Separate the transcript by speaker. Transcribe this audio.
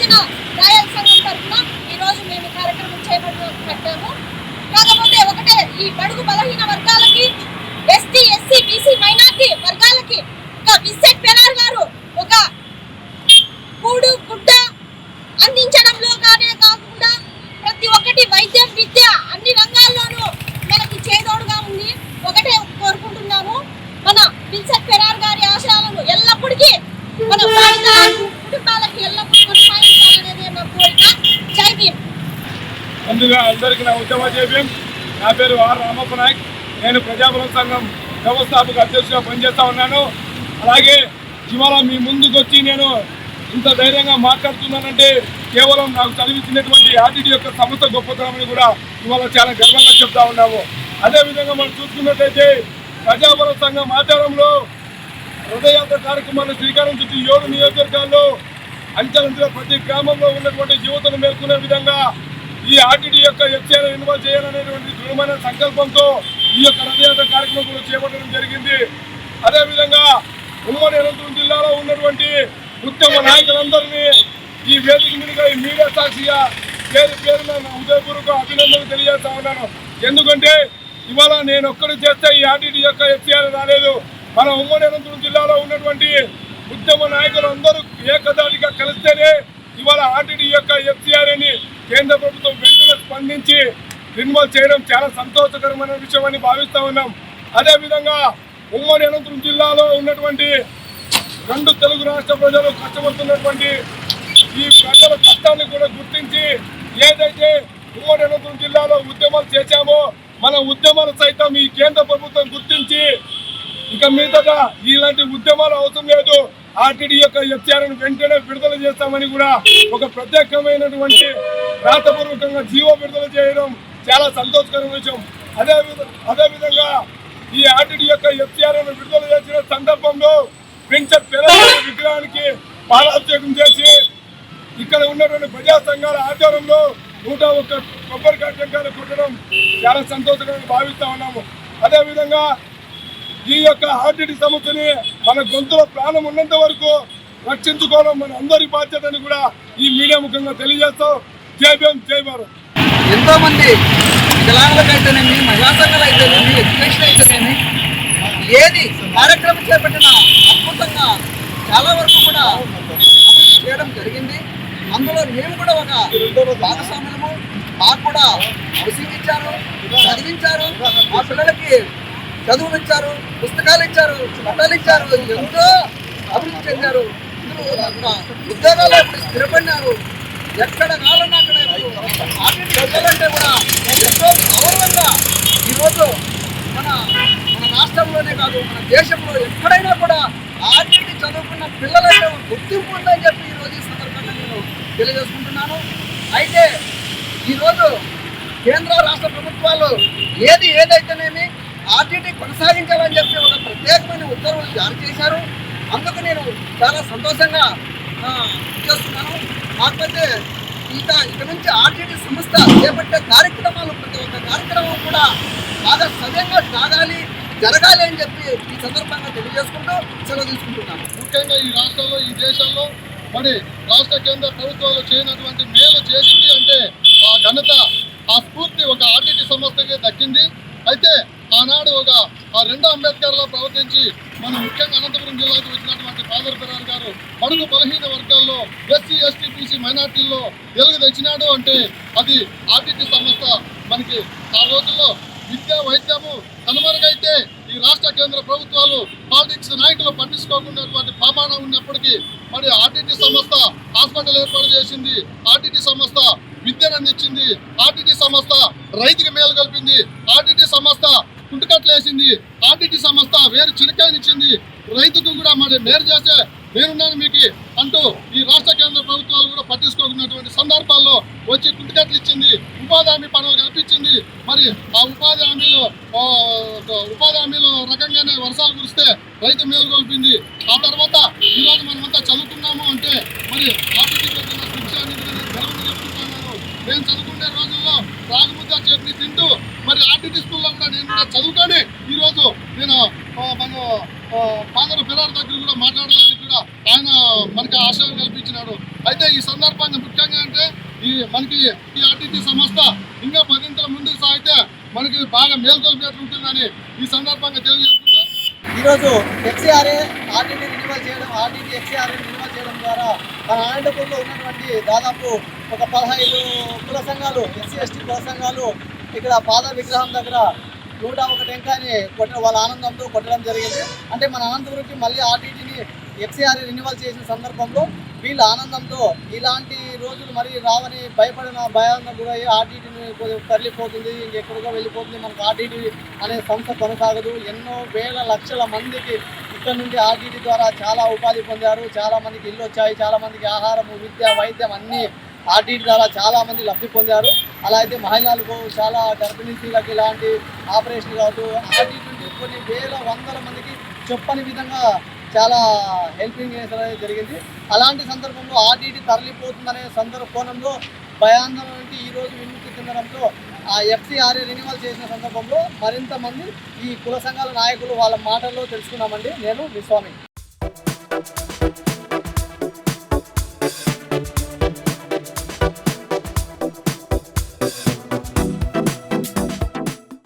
Speaker 1: గిరిజన రాయల్ సంఘం తరఫున ఈరోజు మేము కార్యక్రమం చేపట్టాము. కాకపోతే ఒకటే, ఈ బడుగు బలహీన వర్గాలకి, ఎస్టీ ఎస్సీ బీసీ మైనార్టీ వర్గాలకి ఒక విన్సెంట్ ఫెరార్ గారు ఒక కూడు గుడ్డ అందించడంలో కాకుండా ప్రతి ఒక్కటి వైద్యం విద్య అన్ని రంగాల్లోనూ మనకి చేదోడుగా ఉంది. ఒకటే కోరుకుంటున్నాము, మన విన్సెంట్ ఫెరార్ గారి ఆశయాలను ఎల్లప్పటికీ మన కుటుంబాలకి ఎల్లప్పుడూ కొనసాగించాలనేది నా కోరిక. జై భీమ్.
Speaker 2: ముందుగా అందరికీ నా ఉద్యమ జై భీమ్. నా పేరు ఆర్ రామప్ప నాయక్. నేను ప్రజాబలం సంఘం వ్యవస్థాపక అధ్యక్షుడిగా పనిచేస్తా ఉన్నాను. అలాగే ఇవాళ మీ ముందుకు వచ్చి నేను ఇంత ధైర్యంగా మాట్లాడుతున్నానంటే కేవలం నాకు చదివించినటువంటి ఆర్టీడీ యొక్క సంస్థ గొప్పతనమని కూడా ఇవాళ చాలా గర్వంగా చెప్తా ఉన్నాము. అదేవిధంగా మనం చూసుకున్నట్టయితే ప్రజాబలం సంఘం ఆధ్వర్యంలో హృదయాత్ర కార్యక్రమాన్ని శ్రీకారం చుట్టూ 7 నియోజకవర్గాల్లో అంచెలంచెలుగా ప్రతి గ్రామంలో ఉన్నటువంటి యువతను మేల్కొనే విధంగా ఈ ఆర్టీడీ యొక్క ఎఫ్సీఆర్ ఇన్వాల్వ్ చేయాలనేటువంటి దృఢమైన సంకల్పంతో ఈ యొక్క రథయాత్ర కార్యక్రమం కూడా చేపట్టడం జరిగింది. అదేవిధంగా ఉమ్మడి అనంతపురం జిల్లాలో ఉన్నటువంటి ఉత్తమ నాయకులందరినీ ఈ వేదిక మీదుగా ఈ మీడియా సాక్షిగా పేరున హృదయపూర్వక అభినందనలు తెలియజేస్తా ఉన్నాను. ఎందుకంటే ఇవాళ నేను ఒక్కడు చేస్తే ఈ ఆర్టీడీ యొక్క ఎఫ్సీఆర్ రాలేదు. మన ఉమ్మడి అనంతపురం జిల్లాలో ఉన్నటువంటి ఉత్తమ నాయకులు అందరూ ఏకదాటిగా కలిస్తేనే ఇవాళ ఆర్టీడీ యొక్క ఎఫ్సీఆర్ అని కేంద్ర ప్రభుత్వం వెంటనే స్పందించి రిన్వాల్ చేయడం చాలా సంతోషకరమైన విషయం అని భావిస్తా ఉన్నాం. అదేవిధంగా ఉమ్మడి అనంతపురం జిల్లాలో ఉన్నటువంటి 2 తెలుగు రాష్ట్ర ప్రజలు కష్టపడుతున్నటువంటి ఈ ప్రజల కష్టాన్ని కూడా గుర్తించి ఏదైతే ఉమ్మడి అనంతపురం జిల్లాలో ఉద్యమాలు చేశామో మన ఉద్యమాలు సైతం ఈ కేంద్ర ప్రభుత్వం గుర్తించి ఇక మీదగా ఇలాంటి ఉద్యమాలు అవసరం లేదు, ఆర్టీడీ యొక్క ఎఫ్సీఆర్ను వెంటనే విడుదల చేస్తామని కూడా ఒక ప్రత్యేకమైనటువంటి రాతపూర్వకంగా జీవో విడుదల చేయడం చాలా సంతోషకరమైన విషయం. అదేవిధంగా ఈ ఆర్టీడీ యొక్క ఎఫ్సీఆర్ను విడుదల చేసిన సందర్భంలో విన్సెంట్ ఫెరార్ విగ్రహానికి పాలాభిషేకం చేసి ఇక్కడ ఉన్నటువంటి ప్రజా సంఘాల ఆధ్వర్యంలో 101 కొబ్బరికాయ టెంకాయలు కొట్టడం చాలా సంతోషకరంగా భావిస్తా ఉన్నాము. అదేవిధంగా ఈ యొక్క ఆర్టీడీ సమస్యని మన గొంతులో ప్రాణం ఉన్నంత వరకు రక్షించుకోవడం మన అందరి బాధ్యతని కూడా ఈ మీడియా ముఖంగా తెలియజేస్తాం. జై భీమ్, జై భారత్.
Speaker 3: ఎంతో మంది వికలాంగులకైతేనేమి, మహిళా సంఘాలు అయితేనేమి, ఎడ్యుకేషన్ అయితేనేమి, ఏది కార్యక్రమం చేపట్టినా అద్భుతంగా చాలా వరకు కూడా అభివృద్ధి చేయడం జరిగింది. అందులో మేము కూడా ఒక భాగస్వామ్యము. మాకు కూడా హౌసింగ్ ఇచ్చారు, చదివించారు, మా పిల్లలకి చదువులు ఇచ్చారు, పుస్తకాలు ఇచ్చారు, బట్టలు ఇచ్చారు, ఎంతో అభివృద్ధి చెందారు. ఉద్యోగాలు స్థిరపడినారు. ఎక్కడ కావాలన్నా అక్కడ ఆర్టీడీ వెళ్ళాలంటే కూడా ఎంతో గౌరవంగా ఈరోజు మన రాష్ట్రంలోనే కాదు మన దేశంలో ఎక్కడైనా కూడా ఆర్టీడీ చదువుకున్న పిల్లలైతే గుర్తింపు ఉందని చెప్పి ఈరోజు ఈ సందర్భంగా నేను తెలియజేసుకుంటున్నాను. అయితే ఈరోజు కేంద్ర రాష్ట్ర ప్రభుత్వాలు ఏదైతేనేమి ఆర్టీడీ కొనసాగించాలని చెప్పి ఒక ప్రత్యేకమైన ఉత్తర్వులు జారీ చేశారు. అందుకు నేను చాలా సంతోషంగా చేస్తున్నాను. కాకపోతే ఇక నుంచి ఆర్టీడీ సంస్థ చేపట్టే కార్యక్రమాలు ప్రతి ఒక్క కార్యక్రమం కూడా బాగా సవ్యంగా జరగాలి అని చెప్పి ఈ సందర్భంగా తెలియజేసుకుంటూ సెలవు తీసుకుంటున్నాను.
Speaker 2: ముఖ్యంగా ఈ రాష్ట్రంలో, ఈ దేశంలో మరి రాష్ట్ర కేంద్ర ప్రభుత్వాలు చేయనటువంటి మేలు చేసింది అంటే ఆ ఘనత, ఆ స్ఫూర్తి ఒక ఆర్టీడీ సంస్థకే దక్కింది. అయితే ఆనాడు ఆ 2 అంబేద్కర్లో ప్రవర్తించి మనం ముఖ్యంగా అనంతపురం జిల్లాకు వచ్చినటువంటి ఫాదర్ ఫెరార్ గారు బడుగు బలహీన వర్గాల్లో ఎస్సీ ఎస్టీ బీసీ మైనార్టీల్లో వెలుగు తెచ్చినాడు అంటే అది ఆర్టీడీ సంస్థ. మనకి ఆ రోజుల్లో విద్య వైద్యము కనుమరుగైతే ఈ రాష్ట్ర కేంద్ర ప్రభుత్వాలు పాలిటిక్స్ నాయకులు పట్టించుకోకున్నటువంటి ప్రమాణం ఉన్నప్పటికీ మరి ఆర్టీడీ సంస్థ హాస్పిటల్ ఏర్పాటు చేసింది, ఆర్టీడీ సంస్థ విద్యను అందించింది, ఆర్టీడీ సంస్థ రైతుకి మేలు కల్పింది, ఆర్టీడీ సంస్థ కుంటుకట్లు వేసింది, ఆర్టీడీ సంస్థ వేరు చిరకాయనిచ్చింది, రైతుకు కూడా మరి మేలు చేసే నేనున్నాను మీకు అంటూ ఈ రాష్ట్ర కేంద్ర ప్రభుత్వాలు కూడా పట్టించుకోకున్నటువంటి సందర్భాల్లో వచ్చి కుంటుకట్లు ఇచ్చింది, ఉపాధి హామీ పనులు కల్పించింది. మరి ఆ ఉపాధి హామీలు రకంగానే వర్షాలు కురిస్తే రైతు మేలు కొల్పింది. ఆ తర్వాత ఈరోజు మనమంతా చదువుకున్నాము అంటే మరి ఆర్టీడీ శిక్ష గర్వంగా చెప్పుకుంటున్నాను. నేను చదువుకునే రోజుల్లో రాగుముద్ద చట్నీ తింటూ మరి ఆర్టీడీ స్కూల్లో కూడా నేను కూడా చదువుకొని ఈరోజు నేను మన ఫాదర్ ఫెరార్ దగ్గర కూడా మాట్లాడడానికి కూడా ఆయన మనకి ఆశయం కల్పించినాడు.
Speaker 4: అయితే ఈ సందర్భంగా ముఖ్యంగా అంటే మనకి ఈ ఆర్టీసీ సంస్థ ఇంకా 10 ముందుకు సాగితే మనకి బాగా మేల్కొల్పేట్లు ఉంటుందని ఈ సందర్భంగా తెలియజేసుకుంటూ
Speaker 3: ఈరోజు ఎఫ్సీఆర్ఏ ఆర్టీటీ రినివల్ చేయడం ఎఫ్సీఆర్ఏ రినివల్ చేయడం ద్వారా మన అనంతపూర్లో ఉన్నటువంటి దాదాపు ఒక 15 కుల సంఘాలు ఎస్సీ ఎస్టీ కుల సంఘాలు ఇక్కడ ఫాదర్ విగ్రహం దగ్గర 101 టెంకాయని వాళ్ళ ఆనందంతో కొట్టడం జరిగింది. అంటే మన అనంతపురంకి మళ్ళీ ఆర్టీటీని ఎఫ్సీఆర్ఏ రినివల్ చేసిన సందర్భంలో వీళ్ళ ఆనందంతో ఇలాంటి రోజులు మరి రావని భయాన్ని గురయ్యి ఆర్టీటీని తరలిపోతుంది, ఇంకెక్కడికో వెళ్ళిపోతుంది, మనకు ఆర్టీటీ అనే సంస్థ కొనసాగదు. ఎన్నో వేల లక్షల మందికి ఇక్కడ నుండి ఆర్టీటీ ద్వారా చాలా ఉపాధి పొందారు, చాలా మందికి ఇల్లు వచ్చాయి, చాలా మందికి ఆహారం, విద్య, వైద్యం అన్నీ ఆర్టీటీ ద్వారా చాలా మంది లబ్ధి పొందారు. అలా అయితే మహిళలకు చాలా గర్భిణీ స్త్రీలకు ఇలాంటి ఆపరేషన్ కావచ్చు ఆర్టీటీ నుండి కొన్ని వేల వందల మందికి చెప్పని విధంగా చాలా హెల్పింగ్ జరిగింది. అలాంటి సందర్భంలో ఆర్టీటీ తరలిపోతుందనే కోణంలో భయాందోళన నుండి ఈరోజు విముక్తి చెందడంతో ఆ ఎఫ్సీఆర్ఏ రినివల్ చేసిన సందర్భంలో మరింత మంది ఈ కుల సంఘాల నాయకులు వాళ్ళ మాటల్లో తెలుసుకున్నామండి. నేను మీ స్వామి.